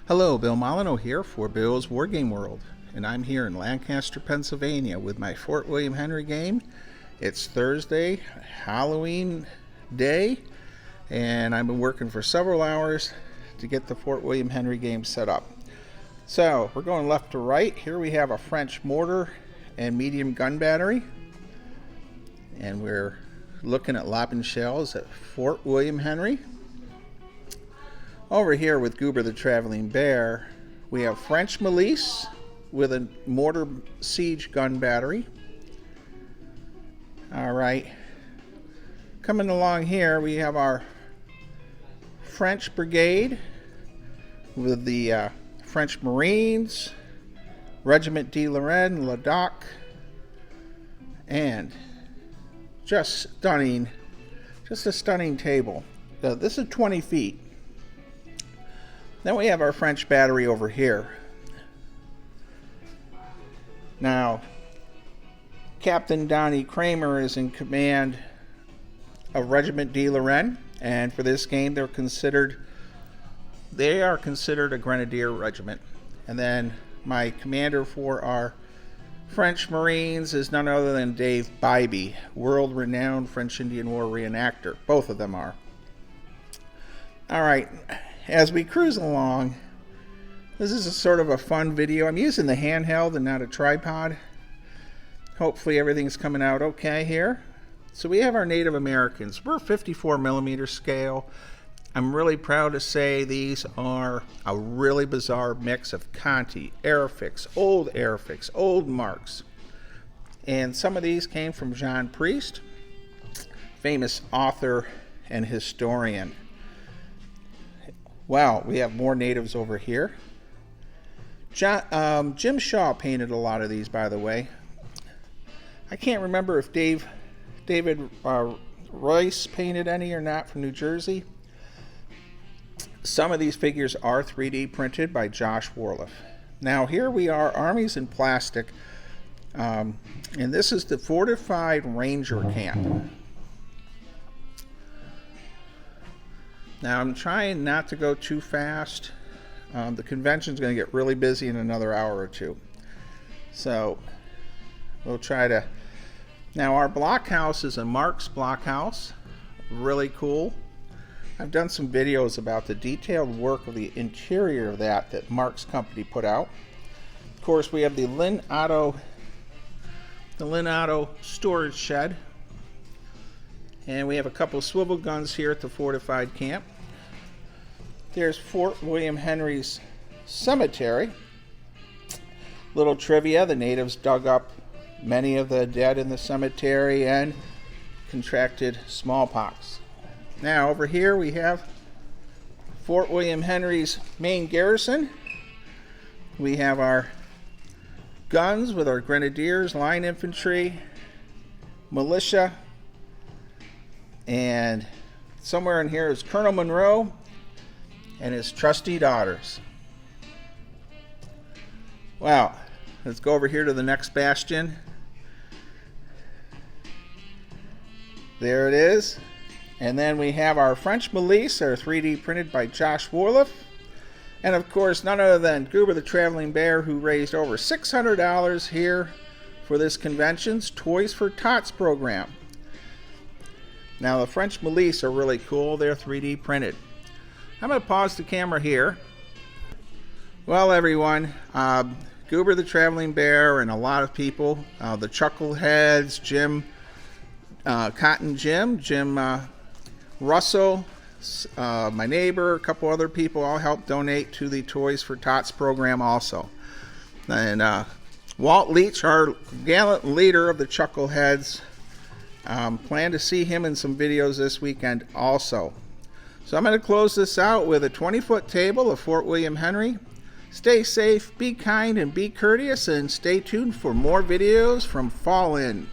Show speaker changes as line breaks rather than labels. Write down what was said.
Hello, Bill Molyneux here for Bill's Wargame World, and I'm here in Lancaster, Pennsylvania with my Fort William Henry game. It's Thursday, Halloween day, and I've been working for several hours to get the Fort William Henry game set up. So, we're going left to right. Here we have a French mortar and medium gun battery, and we're looking at lobbing shells at Fort William Henry. Over here with Goober the Traveling Bear, we have French Milice with a mortar siege gun battery. Alright, coming along here we have our French Brigade with the French Marines, Regiment de Lorraine, Ladoc, and just stunning, just a stunning table. This is 20 feet. Then we have our French battery over here. Now, Captain Donnie Kramer is in command of Regiment de Lorraine, and for this game they are considered a grenadier regiment. And then my commander for our French Marines is none other than Dave Bybee, world-renowned French Indian War reenactor. Both of them are. All right. As we cruise along, this is a sort of a fun video. I'm using the handheld and not a tripod. Hopefully everything's coming out okay here. So we have our Native Americans. We're 54 millimeter scale. I'm really proud to say these are a really bizarre mix of Conti, Airfix, old marks. And some of these came from John Priest, famous author and historian. Wow, we have more natives over here. Jim Shaw painted a lot of these, by the way. I can't remember if David Royce painted any or not from New Jersey. Some of these figures are 3D printed by Josh Warliff. Now here we are, armies in plastic, and this is the fortified ranger camp. Now I'm trying not to go too fast. The convention's going to get really busy in another hour or two. So we'll try to... Now our blockhouse is a Marks blockhouse. Really cool. I've done some videos about the detailed work of the interior of that Marks Company put out. Of course we have the Lynn Otto storage shed. And we have a couple swivel guns here at the fortified camp. There's Fort William Henry's cemetery. Little trivia, the natives dug up many of the dead in the cemetery and contracted smallpox. Now over here we have Fort William Henry's main garrison. We have our guns with our grenadiers, line infantry, militia, and somewhere in here is Colonel Monroe and his trusty daughters. Wow, let's go over here to the next bastion. There it is. And then we have our French Milice, are 3D printed by Josh Warliff. And of course, none other than Goober the Traveling Bear, who raised over $600 here for this convention's Toys for Tots program. Now the French Milice are really cool. They're 3D printed. I'm going to pause the camera here. Well everyone, Goober the Traveling Bear and a lot of people, the Chuckleheads, Cotton Jim Russell, my neighbor, a couple other people all helped donate to the Toys for Tots program also. And Walt Leach, our gallant leader of the Chuckleheads, plan to see him in some videos this weekend also. So I'm going to close this out with a 20-foot table of Fort William Henry. Stay safe, be kind, and be courteous, and stay tuned for more videos from Fall In.